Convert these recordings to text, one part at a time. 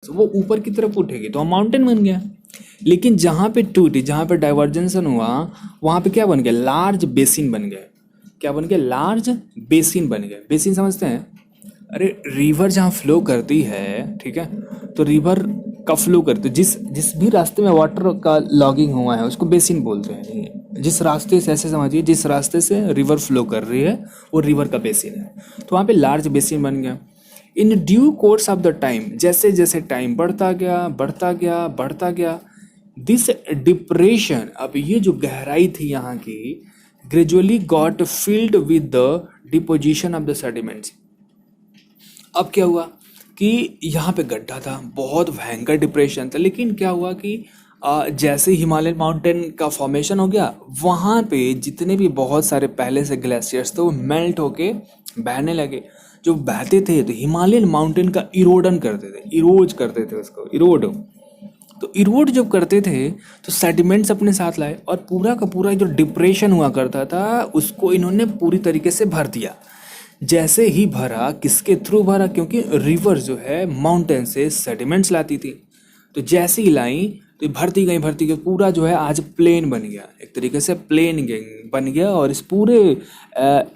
तो वो ऊपर की तरफ उठेगी तो माउंटेन बन गया। लेकिन जहाँ पे टूटी, जहाँ पे डाइवर्जेंसन हुआ, वहाँ पे क्या बन गया, लार्ज बेसिन बन गया। क्या बन गया, लार्ज बेसिन बन गया। बेसिन समझते हैं, अरे रिवर जहाँ फ्लो करती है, ठीक है, तो रिवर का फ्लो करते जिस जिस भी रास्ते में वाटर का लॉगिंग हुआ है उसको बेसिन बोलते हैं। जिस रास्ते से, ऐसे समझिए, जिस रास्ते से रिवर फ्लो कर रही है वो रिवर का बेसिन है, तो वहाँ पे लार्ज बेसिन बन गया। In due course of the time, जैसे जैसे टाइम बढ़ता गया बढ़ता गया बढ़ता गया, दिस डिप्रेशन, अब ये जो गहराई थी यहाँ की, gradually got filled with the deposition of the sediments. अब क्या हुआ कि यहाँ पे गड्ढा था, बहुत भयंकर डिप्रेशन था, लेकिन क्या हुआ कि जैसे हिमालयन माउंटेन का फॉर्मेशन हो गया, वहाँ पे जितने भी बहुत सारे पहले से ग्लेशियर्स थे वो मेल्ट होके बहने लगे। जो बहते थे तो हिमालयन माउंटेन का इरोडन करते थे, इरोज करते थे उसको, इरोड। तो इरोड जब करते थे तो सेडिमेंट्स अपने साथ लाए और पूरा का पूरा जो डिप्रेशन हुआ करता था उसको इन्होंने पूरी तरीके से भर दिया। जैसे ही भरा, किसके थ्रू भरा, क्योंकि रिवर जो है माउंटेन से सेडिमेंट्स लाती थी, तो जैसे ही लाई तो भरती गई, पूरा जो है आज प्लेन बन गया, एक तरीके से प्लेन बन गया और इस पूरे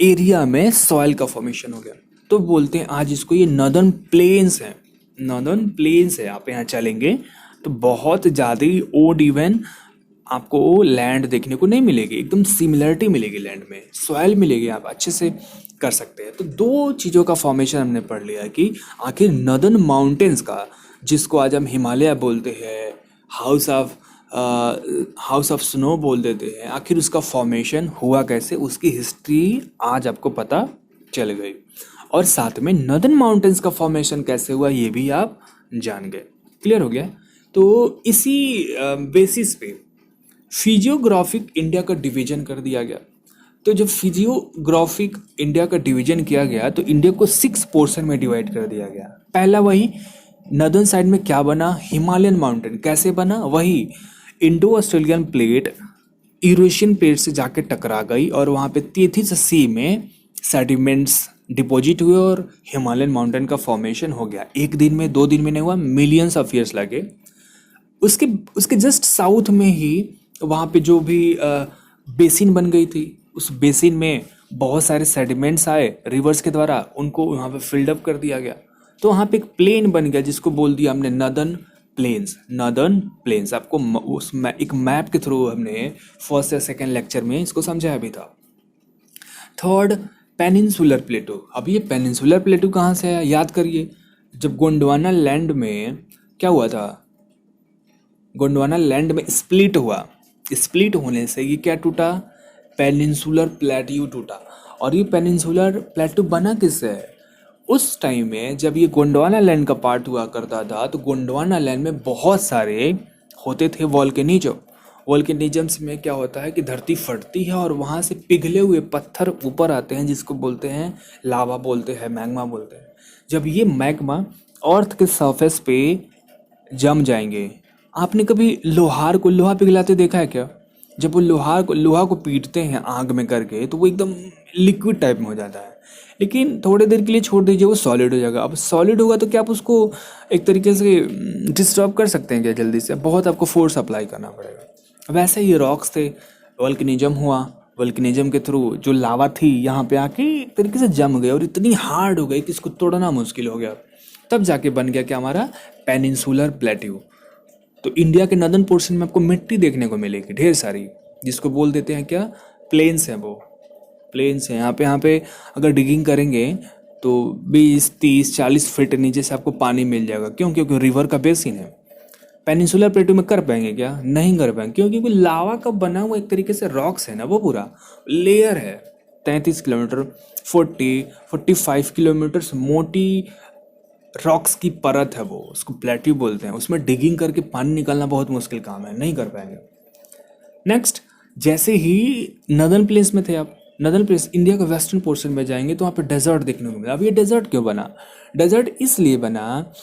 एरिया में सॉइल का फॉर्मेशन हो गया। तो बोलते हैं आज इसको ये नॉर्दर्न प्लेन्स है, नॉर्दर्न प्लेन्स है। आप यहाँ चलेंगे तो बहुत ज़्यादा ओड इवन आपको लैंड देखने को नहीं मिलेगी, एकदम सिमिलरिटी मिलेगी लैंड में, सॉइल मिलेगी, आप अच्छे से कर सकते हैं। तो दो चीज़ों का फॉर्मेशन हमने पढ़ लिया कि आखिर नॉर्दर्न माउंटेन्स का, जिसको आज हम हिमालय बोलते हैं, हाउस ऑफ स्नो बोल देते हैं, आखिर उसका फॉर्मेशन हुआ कैसे, उसकी हिस्ट्री आज आपको पता चल गई। और साथ में नॉर्दर्न माउंटेन्स का फॉर्मेशन कैसे हुआ ये भी आप जान गए। क्लियर हो गया। तो इसी बेसिस पे फिजियोग्राफिक इंडिया का डिवीजन कर दिया गया। तो जब फिजियोग्राफिक इंडिया का डिवीजन किया गया तो इंडिया को 6 पोर्शन में डिवाइड कर दिया गया। पहला वही नॉर्दर्न साइड में क्या बना, हिमालयन माउंटेन कैसे बना, वही Indo Australian plate Eurasian plate से जाके टकरा गई और वहाँ पे तेथिस सी में सेडिमेंट्स डिपॉजिट हुए और हिमालयन माउंटेन का फॉर्मेशन हो गया। एक दिन में, 2 दिन में नहीं हुआ, मिलियंस ऑफ ईयर्स लगे। उसके जस्ट साउथ में ही वहाँ पे जो भी बेसिन बन गई थी, उस बेसिन में बहुत सारे सेडिमेंट्स आए रिवर्स के द्वारा, उनको वहाँ पे फिल्ड अप कर दिया गया। तो वहाँ पे एक प्लेन बन गया जिसको बोल दिया हमने नॉर्दर्न प्लेन्स। नॉर्दर्न प्लेन्स आपको एक मैप के थ्रू हमने फर्स्ट या सेकेंड लेक्चर में इसको समझाया भी था। Third, peninsular प्लेटू। अब ये पेनिनसुलर प्लेटू कहाँ से आया, याद करिए, जब गोंडवाना लैंड में क्या हुआ था, गोंडवाना लैंड में स्प्लिट हुआ, स्प्लिट होने से ये क्या टूटा, पेनिनसुलर प्लेट्यू टूटा। और ये पेनिनसुलर प्लेट्यू बना किससे है, उस टाइम में जब ये गोंडवाना लैंड का पार्ट हुआ करता था तो गोंडवाना लैंड में बहुत सारे होते थे वॉल्केनिज्म। वॉल्केनिज्म्स में क्या होता है कि धरती फटती है और वहाँ से पिघले हुए पत्थर ऊपर आते हैं, जिसको बोलते हैं लावा बोलते हैं, मैग्मा बोलते हैं। जब ये मैग्मा अर्थ के सरफेस पे जम जाएंगे, आपने कभी लोहा पिघलाते देखा है क्या? जब वो लोहा को पीटते हैं आग में करके तो वो एकदम लिक्विड टाइप में हो जाता है, लेकिन थोड़ी देर के लिए छोड़ दीजिए वो सॉलिड हो जाएगा। अब सॉलिड होगा तो क्या आप उसको एक तरीके से डिस्टर्ब कर सकते हैं क्या जल्दी से? बहुत आपको फोर्स अप्लाई करना पड़ेगा। वैसे ये रॉक्स थे, वल्केनिज्म हुआ, वल्केनिज्म के थ्रू जो लावा थी यहाँ पे आके एक तरीके से जम गई और इतनी हार्ड हो गई कि इसको तोड़ना मुश्किल हो गया। तब जाके बन गया क्या, हमारा पेनिनसुलर प्लेट्यू। तो इंडिया के नॉर्दर्न पोर्शन में आपको मिट्टी देखने को मिलेगी ढेर सारी, जिसको बोल देते हैं क्या, प्लेन्स हैं। वो प्लेन्स हैं। यहाँ पे अगर डिगिंग करेंगे तो 20, 30, 40 फीट नीचे से आपको पानी मिल जाएगा। क्यों? क्योंकि रिवर का बेसिन है। पेनिनसुलर प्लेट्यू में कर पाएंगे क्या? नहीं कर पाएंगे। क्यों? क्योंकि लावा का बना हुआ एक तरीके से रॉक्स है ना, वो पूरा लेयर है। 33 किलोमीटर, 45 किलोमीटर मोटी रॉक्स की परत है वो, उसको प्लेट्यू बोलते हैं। उसमें डिगिंग करके पानी निकालना बहुत मुश्किल काम है, नहीं कर पाएंगे। नेक्स्ट, जैसे ही नॉर्दर्न प्लेन्स में थे आप, नॉर्दर्न प्लेन्स इंडिया के वेस्टर्न पोर्शन में जाएंगे तो वहाँ पे डेजर्ट देखने को मिला। अब ये डेजर्ट क्यों बना? डेजर्ट इसलिए बना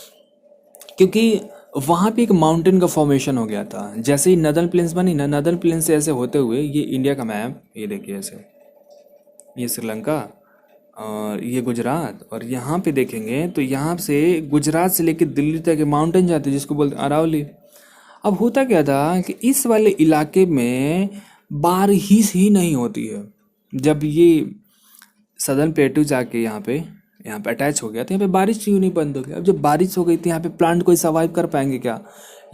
क्योंकि वहाँ पे एक माउंटेन का फॉर्मेशन हो गया था। जैसे ही नॉर्दर्न प्लेन्स बनी ना, नॉर्दर्न प्लेन से ऐसे होते हुए, ये इंडिया का मैप, ये देखिए ऐसे, ये श्रीलंका और ये गुजरात, और यहाँ पे देखेंगे तो यहाँ से गुजरात से लेकर दिल्ली तक के माउंटेन जाते हैं जिसको बोलते हैं अरावली। अब होता क्या था कि इस वाले इलाके में बारिश ही नहीं होती है। जब ये सदर्न प्लेटू जाके यहाँ पे अटैच हो गया तो यहाँ पे बारिश क्यों नहीं बंद हो गया। अब जब बारिश हो गई तो यहाँ पे प्लांट कोई सर्वाइव कर पाएंगे क्या?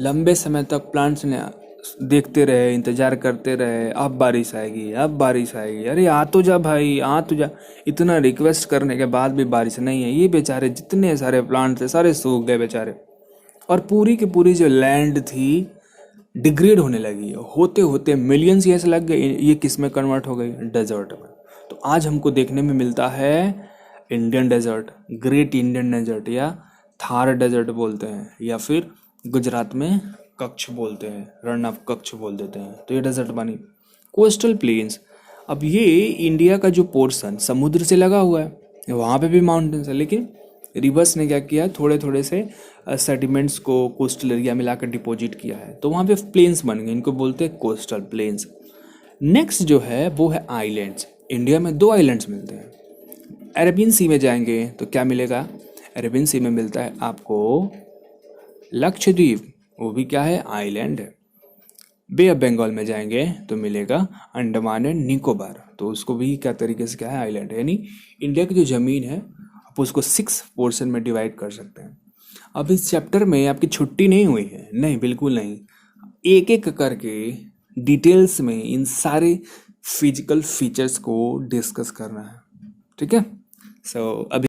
लंबे समय तक प्लांट्स ने देखते रहे, इंतजार करते रहे, अब बारिश आएगी, अब बारिश आएगी, अरे आ तो जा भाई, आ तो जा। इतना रिक्वेस्ट करने के बाद भी बारिश नहीं है। ये बेचारे जितने सारे प्लांट थे सारे सूख गए बेचारे, और पूरी की पूरी जो लैंड थी डिग्रेड होने लगी। होते होते मिलियंस ईयर्स लग गए, ये किस में कन्वर्ट हो गई? डेजर्ट में। तो आज हमको देखने में मिलता है Indian desert, great Indian desert, या थार डेजर्ट बोलते हैं, या फिर गुजरात में कच्छ बोलते हैं, रण ऑफ कच्छ बोल देते हैं। तो ये डेजर्ट बनी। कोस्टल प्लेन्स, अब ये इंडिया का जो पोर्शन समुद्र से लगा हुआ है वहाँ पे भी माउंटेन्स है, लेकिन रिवर्स ने क्या किया, थोड़े थोड़े से सेडिमेंट्स को कोस्टल एरिया में लाकर डिपॉजिट किया है, तो वहाँ पे प्लेन्स बन गए। इनको बोलते हैं कोस्टल प्लेन्स। नेक्स्ट जो है वो है आइलैंड्स। इंडिया में 2 आइलैंड्स मिलते हैं। अरेबियन सी में जाएंगे तो क्या मिलेगा? अरेबियन सी में मिलता है आपको लक्षद्वीप, वो भी क्या है? आइलैंड है। बे ऑफ बंगाल में जाएंगे तो मिलेगा अंडमान एंड निकोबार, तो उसको भी क्या तरीके से क्या है? आइलैंड है। यानी इंडिया की जो ज़मीन है आप उसको 6 पोर्शन में डिवाइड कर सकते हैं। अब इस चैप्टर में आपकी छुट्टी नहीं हुई है, नहीं, बिल्कुल नहीं। एक एक करके डिटेल्स में इन सारे फिजिकल फीचर्स को डिस्कस करना है, ठीक है। सो अभी